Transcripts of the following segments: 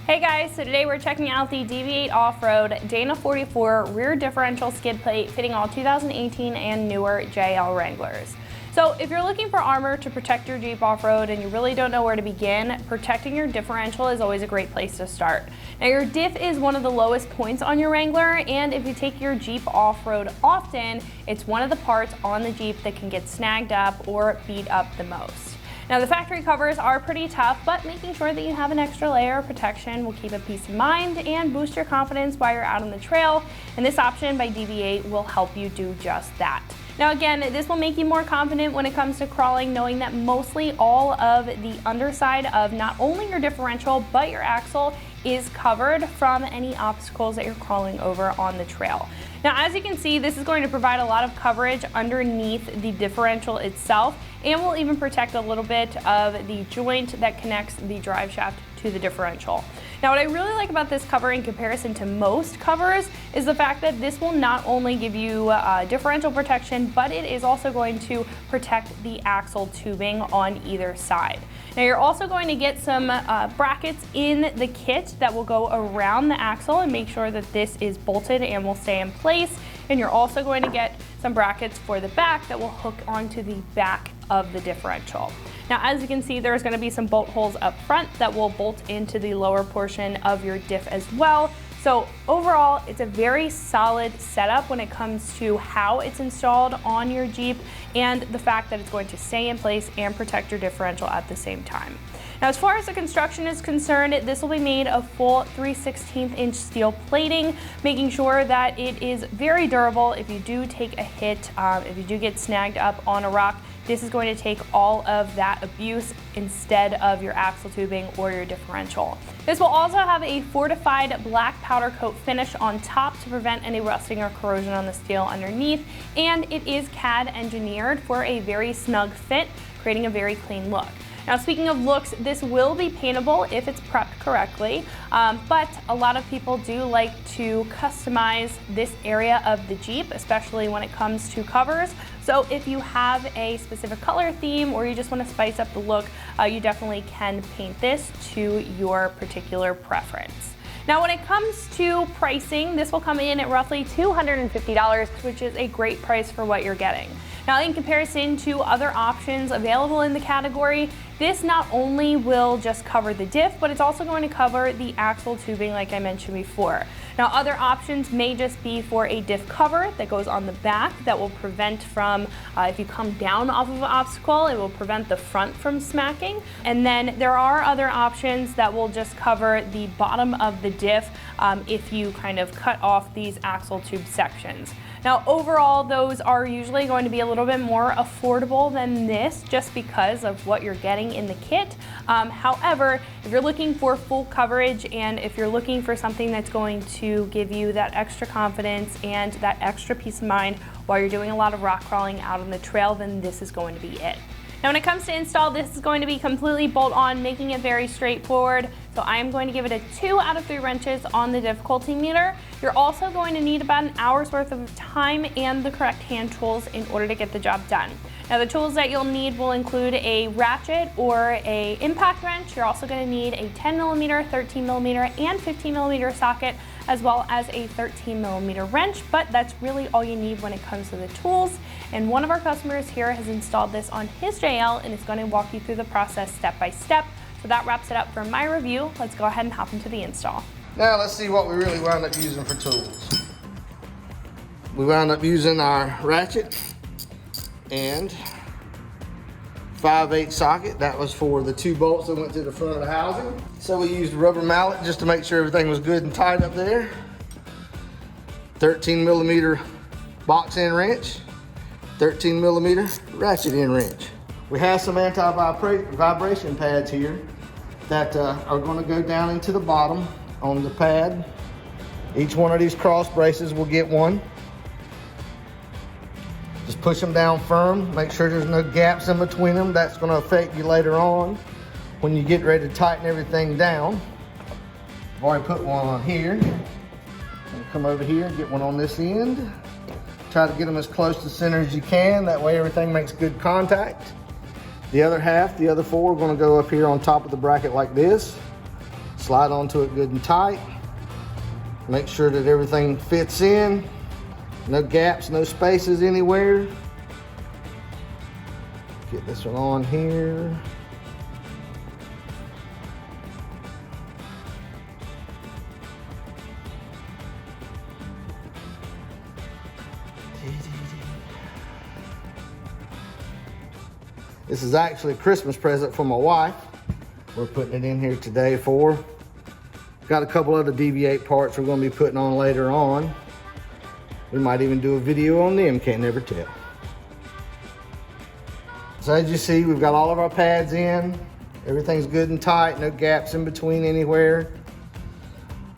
Hey guys, so today we're checking out the DV8 Offroad Dana 44 Rear Differential Skid Plate fitting all 2018 and newer JL Wranglers. So if you're looking for armor to protect your Jeep off-road and you really don't know where to begin, protecting your differential is always a great place to start. Now your diff is one of the lowest points on your Wrangler, and if you take your Jeep off-road often, it's one of the parts on the Jeep that can get snagged up or beat up the most. Now the factory covers are pretty tough, but making sure that you have an extra layer of protection will keep a peace of mind and boost your confidence while you're out on the trail, and this option by DV8 will help you do just that. Now again, this will make you more confident when it comes to crawling, knowing that mostly all of the underside of not only your differential, but your axle is covered from any obstacles that you're crawling over on the trail. Now as you can see, this is going to provide a lot of coverage underneath the differential itself, and will even protect a little bit of the joint that connects the drive shaft to the differential. Now what I really like about this cover in comparison to most covers is the fact that this will not only give you differential protection, but it is also going to protect the axle tubing on either side. Now you're also going to get some brackets in the kit that will go around the axle and make sure that this is bolted and will stay in place. And you're also going to get some brackets for the back that will hook onto the back of the differential. Now as you can see, there's going to be some bolt holes up front that will bolt into the lower portion of your diff as well. So overall, it's a very solid setup when it comes to how it's installed on your Jeep and the fact that it's going to stay in place and protect your differential at the same time. Now as far as the construction is concerned, this will be made of full 3/16 inch steel plating, making sure that it is very durable if you do take a hit, if you do get snagged up on a rock. This is going to take all of that abuse instead of your axle tubing or your differential. This will also have a fortified black powder coat finish on top to prevent any rusting or corrosion on the steel underneath, and it is CAD engineered for a very snug fit, creating a very clean look. Now speaking of looks, this will be paintable if it's prepped correctly, but a lot of people do like to customize this area of the Jeep, especially when it comes to covers. So if you have a specific color theme or you just want to spice up the look, you definitely can paint this to your particular preference. Now when it comes to pricing, this will come in at roughly $250, which is a great price for what you're getting. Now in comparison to other options available in the category, this not only will just cover the diff, but it's also going to cover the axle tubing like I mentioned before. Now other options may just be for a diff cover that goes on the back that will prevent from, if you come down off of an obstacle, it will prevent the front from smacking. And then there are other options that will just cover the bottom of the diff if you kind of cut off these axle tube sections. Now overall, those are usually going to be a little bit more affordable than this just because of what you're getting in the kit. However, if you're looking for full coverage and if you're looking for something that's going to give you that extra confidence and that extra peace of mind while you're doing a lot of rock crawling out on the trail, then this is going to be it. Now when it comes to install, this is going to be completely bolt on, making it very straightforward. So I am going to give it a 2 out of 3 wrenches on the difficulty meter. You're also going to need about an hour's worth of time and the correct hand tools in order to get the job done. Now the tools that you'll need will include a ratchet or a impact wrench. You're also going to need a 10mm, 13mm, and 15mm socket, as well as a 13mm wrench, but that's really all you need when it comes to the tools. And one of our customers here has installed this on his JL and is going to walk you through the process step by step. So that wraps it up for my review. Let's go ahead and hop into the install. Now let's see what we really wound up using for tools. We wound up using our ratchet and 5/8 socket. That was for the 2 bolts that went to the front of the housing. So we used a rubber mallet just to make sure everything was good and tight up there. 13mm box end wrench, 13mm ratchet end wrench. We have some anti-vibration pads here that are going to go down into the bottom on the pad. Each one of these cross braces will get one. Just push them down firm, make sure there's no gaps in between them. That's going to affect you later on when you get ready to tighten everything down. I've already put one on here. And come over here and get one on this end. Try to get them as close to center as you can. That way everything makes good contact. The other half, the other 4, are going to go up here on top of the bracket like this. slide onto it good and tight. Make sure that everything fits in. No gaps, no spaces anywhere. Get this one on here. This is actually a Christmas present for my wife. We're putting it in here today for. Got a couple other DV8 parts we're going to be putting on later on. We might even do a video on them, can't never tell. So as you see, we've got all of our pads in. Everything's good and tight, no gaps in between anywhere.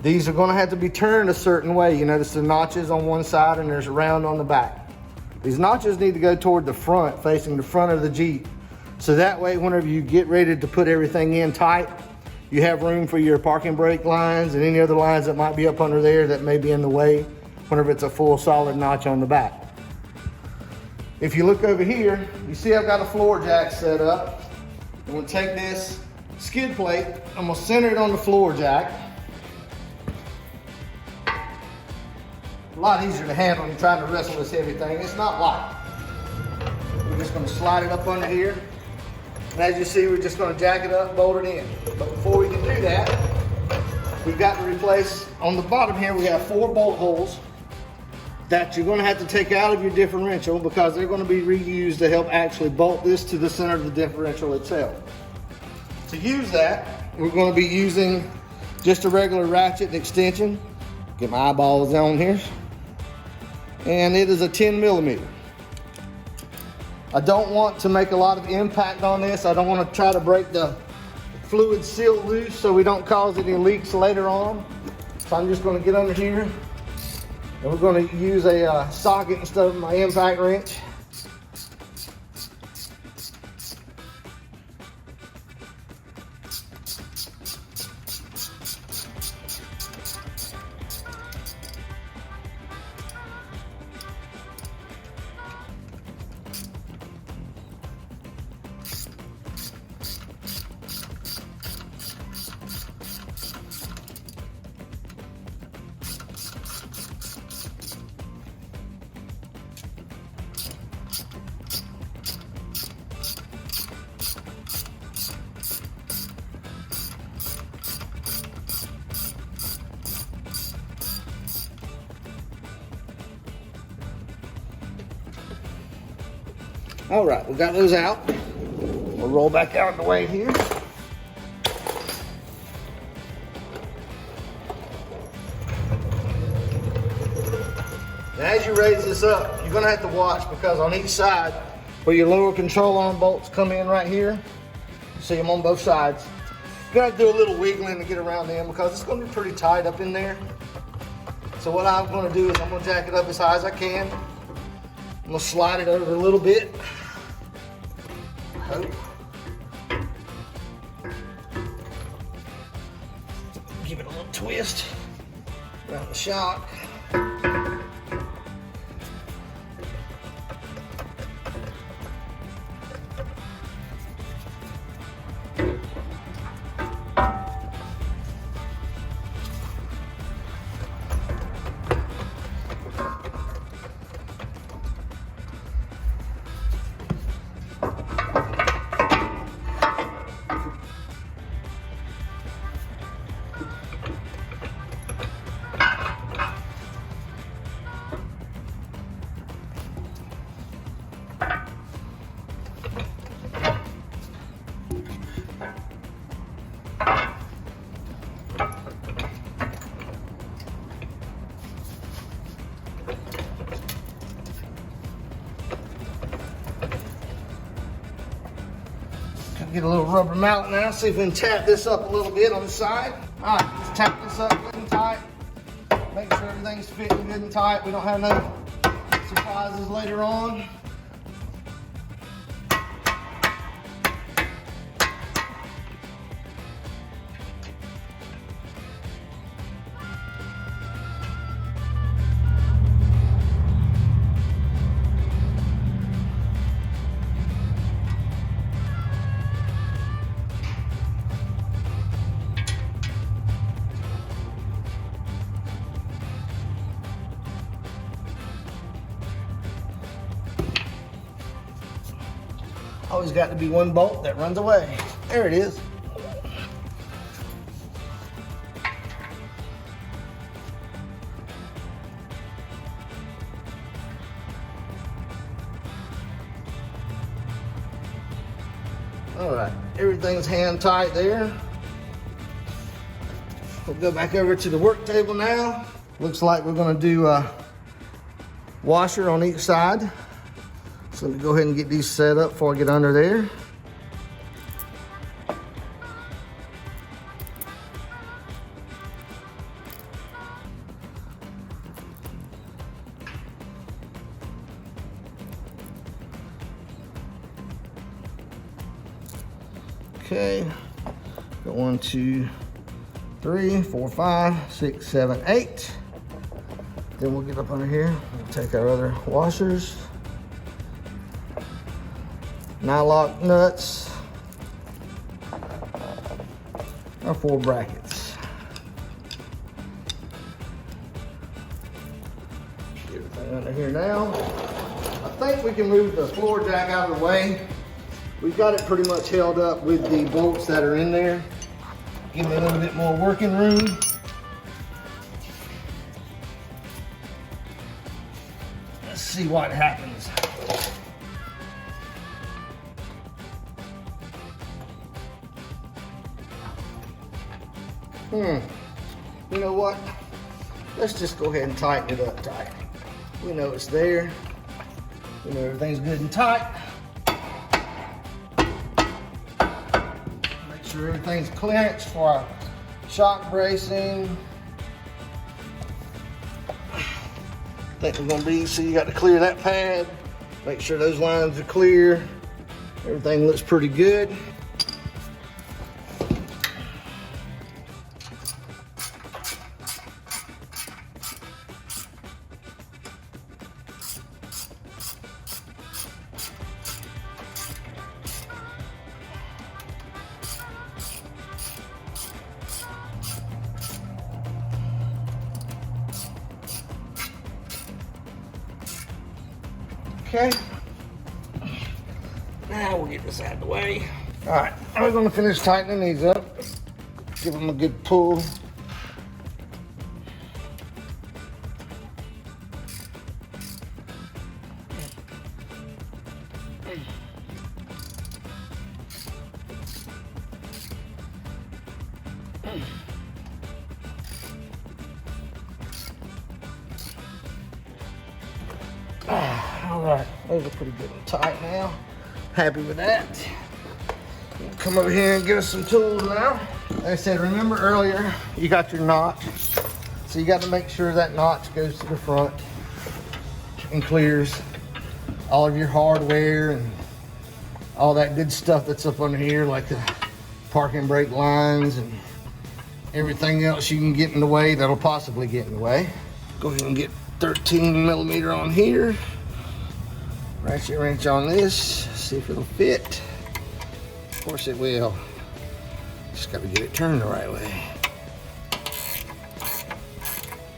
These are going to have to be turned a certain way. You notice the notches on one side and there's a round on the back. These notches need to go toward the front, facing the front of the Jeep. So that way, whenever you get ready to put everything in tight, you have room for your parking brake lines and any other lines that might be up under there that may be in the way whenever it's a full solid notch on the back. If you look over here, you see I've got a floor jack set up. I'm gonna take this skid plate, I'm gonna center it on the floor jack. A lot easier to handle than trying to wrestle this heavy thing. It's not light. We're just gonna slide it up under here. And as you see, we're just gonna jack it up, bolt it in. But before we can do that, we've got to replace, on the bottom here, we have 4 bolt holes that you're gonna have to take out of your differential because they're gonna be reused to help actually bolt this to the center of the differential itself. To use that, we're gonna be using just a regular ratchet and extension. Get my eyeballs on here. And it is a 10 millimeter. I don't want to make a lot of impact on this. I don't want to try to break the fluid seal loose so we don't cause any leaks later on. So I'm just going to get under here and we're going to use a socket instead of my impact wrench. All right, we got those out. We'll roll back out of the way here. Now as you raise this up, you're gonna have to watch because on each side, where your lower control arm bolts come in right here, you see them on both sides. You're gonna have to do a little wiggling to get around them because it's gonna be pretty tight up in there. So what I'm gonna do is I'm gonna jack it up as high as I can. I'm gonna slide it over a little bit. Give it a little twist around the shock. Get a little rubber mallet now, see if we can tap this up a little bit on the side. All right, let's tap this up good and tight. Make sure everything's fitting good and tight. We don't have no surprises later on. always got to be one bolt that runs away. There it is. All right, everything's hand tight there. We'll go back over to the work table now. Looks like we're gonna do a washer on each side. So let me go ahead and get these set up before I get under there. Okay, got 1, 2, 3, 4, 5, 6, 7, 8. Then we'll get up under here. We'll take our other washers, nylock nuts, our 4 brackets. Get everything under here now. I think we can move the floor jack out of the way. We've got it pretty much held up with the bolts that are in there. Give it a little bit more working room. Let's see what happens. You know what? Let's just go ahead and tighten it up tight. We know it's there. We know everything's good and tight. Make sure everything's clearance for our shock bracing. I think we're gonna be, so you got to clear that pad. Make sure those lines are clear. Everything looks pretty good. Okay, now we'll get this out of the way. All right, now we're gonna finish tightening these up. Give them a good pull. All right, those are pretty good and tight now. Happy with that. We'll come over here and get us some tools now. Like I said, remember earlier, you got your notch. So you got to make sure that notch goes to the front and clears all of your hardware and all that good stuff that's up under here, like the parking brake lines and everything else you can get in the way that'll possibly get in the way. Go ahead and get 13 millimeter on here. Ratchet wrench on this, see if it'll fit. Of course it will. Just got to get it turned the right way.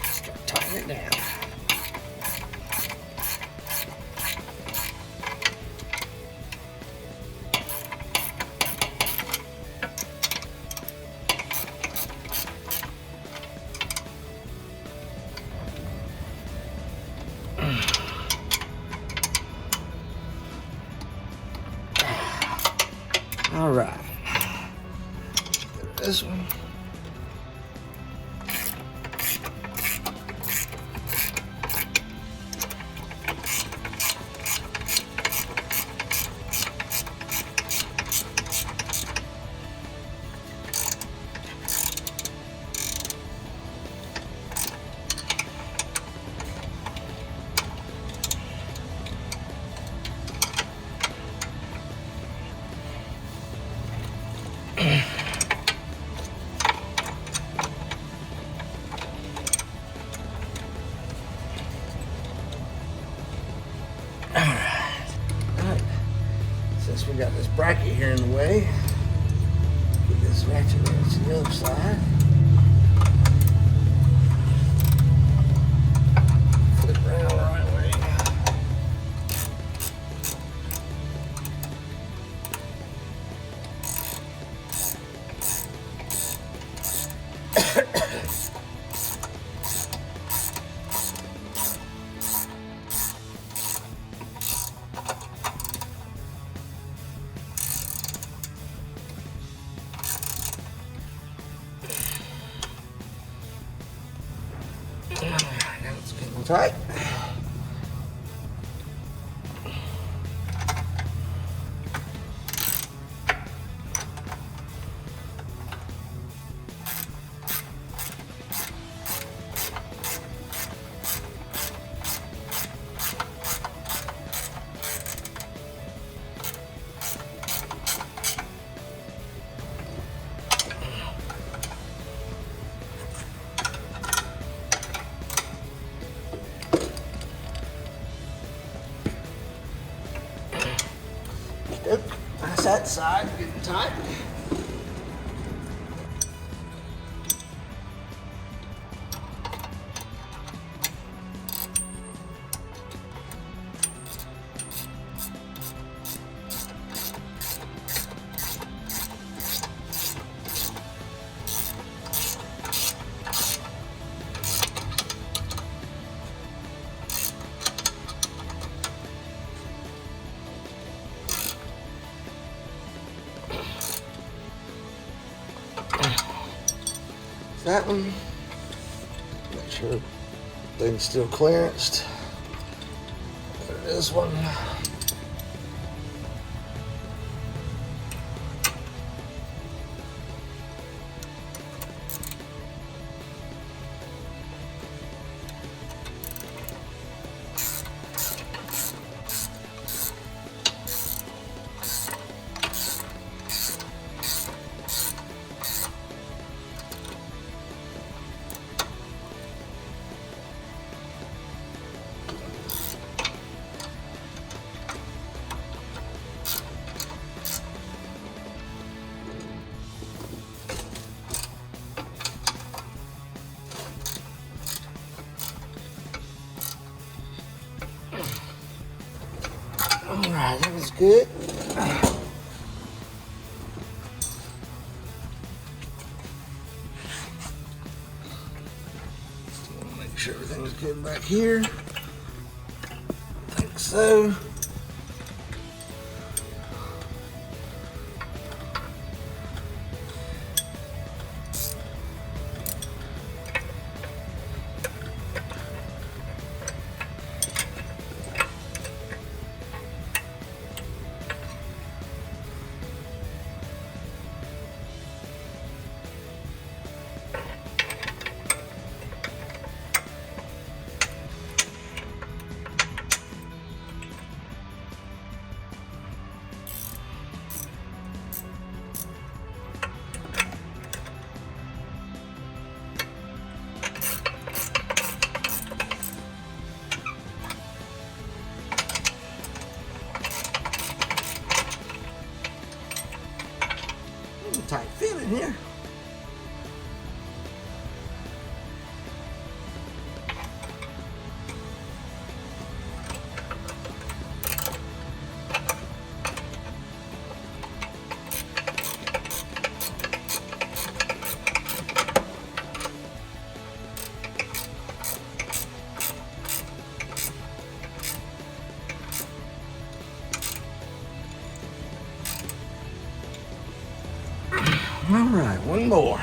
Just got to tighten it down. All right, this one. Since we got this bracket here in the way, get this ratchet wrench to the other side. Flip around the right way. Now it's getting tight. Good. That's that side getting tight. That one, make sure thing's still clearanced. Go to this one. All right, that was good. Still want to make sure everything's good back here. I think so. Tight fit in here. All right, one more.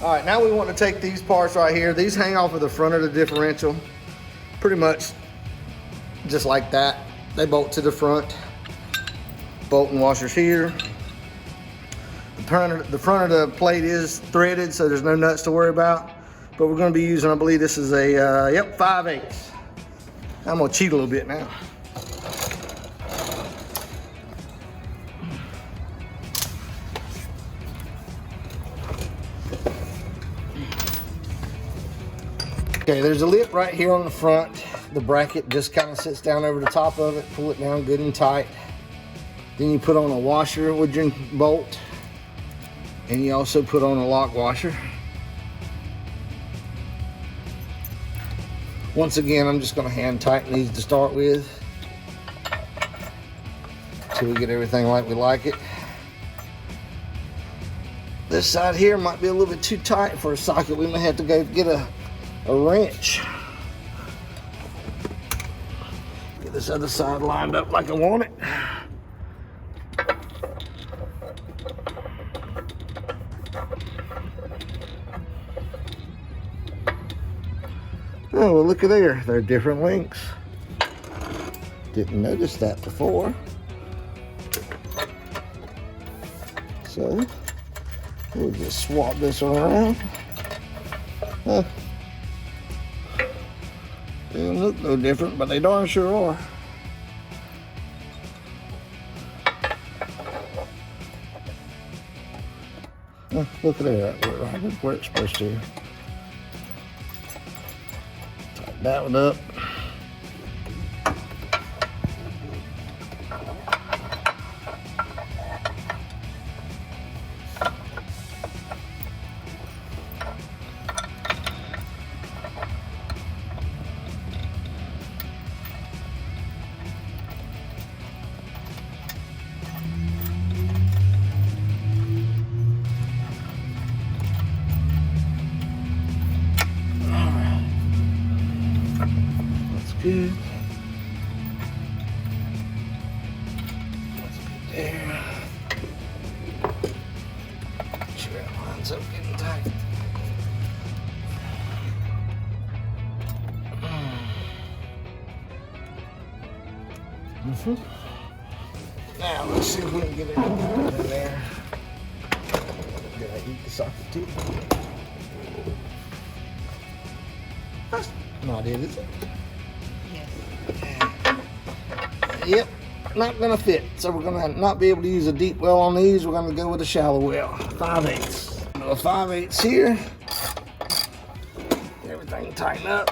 All right, now we want to take these parts right here. These hang off of the front of the differential, pretty much just like that. They bolt to the front. Bolt and washers here. The front of the plate is threaded, so there's no nuts to worry about. But we're going to be using, I believe this is a, 5/8. I'm going to cheat a little bit now. Okay, there's a lip right here on the front. The bracket just kind of sits down over the top of it. Pull it down good and tight. Then you put on a washer with your bolt. And you also put on a lock washer. Once again, I'm just going to hand tighten these to start with until we get everything like we like it. This side here might be a little bit too tight for a socket. We may have to go get a wrench. Get this other side lined up like I want it. Oh, well, look at there. They're different lengths. Didn't notice that before. So, we'll just swap this one around. Huh. They don't look no different, but they darn sure are. Huh, look at that. Right where it's supposed to. That one up. Good. That's good there. Make sure that lines up getting tight. Now let's see if we can get it in there. Did I eat the socket too? That's not it, is it? Yep, not gonna fit. So we're gonna not be able to use a deep well on these. We're gonna go with a shallow well, 5/8. A 5/8 here. Everything tighten up.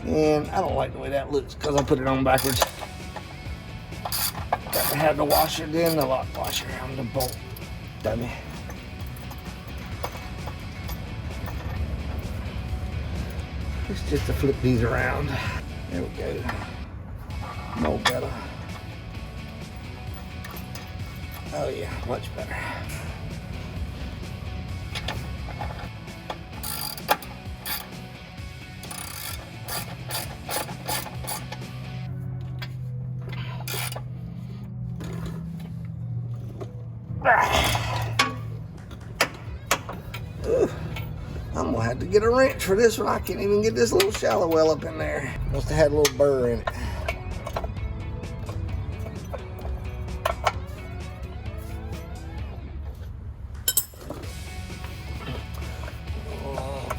And I don't like the way that looks because I put it on backwards. Got to have the washer, then the lock washer on the bolt. Dummy. It's just to flip these around. There we go. No better. Oh yeah, much better. I'm gonna have to get a wrench for this one. I can't even get this little shallow well up in there. Must have had a little burr in it.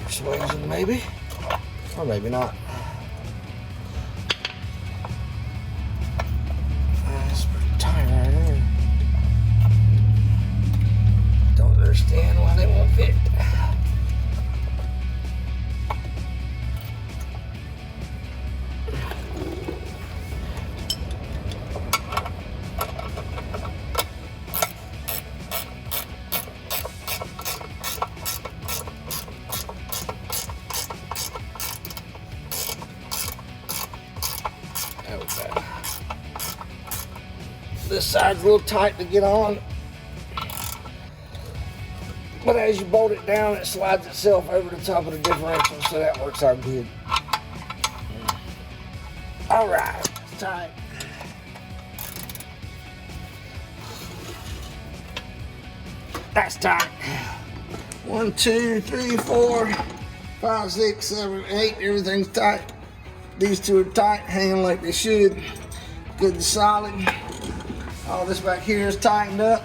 Persuasion maybe, or maybe not. That's pretty tight right there. Don't understand why they won't fit. Okay. This side's a little tight to get on, but as you bolt it down, it slides itself over the top of the differential, so that works out good. All right, it's tight. That's tight. 1, 2, 3, 4, 5, 6, 7, 8. Everything's tight. These two are tight, hanging like they should. Good and solid. All this back here is tightened up.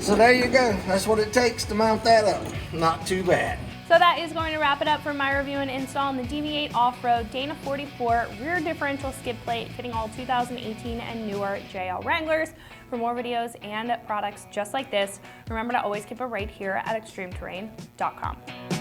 So there you go. That's what it takes to mount that up. Not too bad. So that is going to wrap it up for my review and install on the DV8 Offroad Dana 44 Rear Differential Skid Plate fitting all 2018 and newer JL Wranglers. For more videos and products just like this, remember to always keep it right here at ExtremeTerrain.com.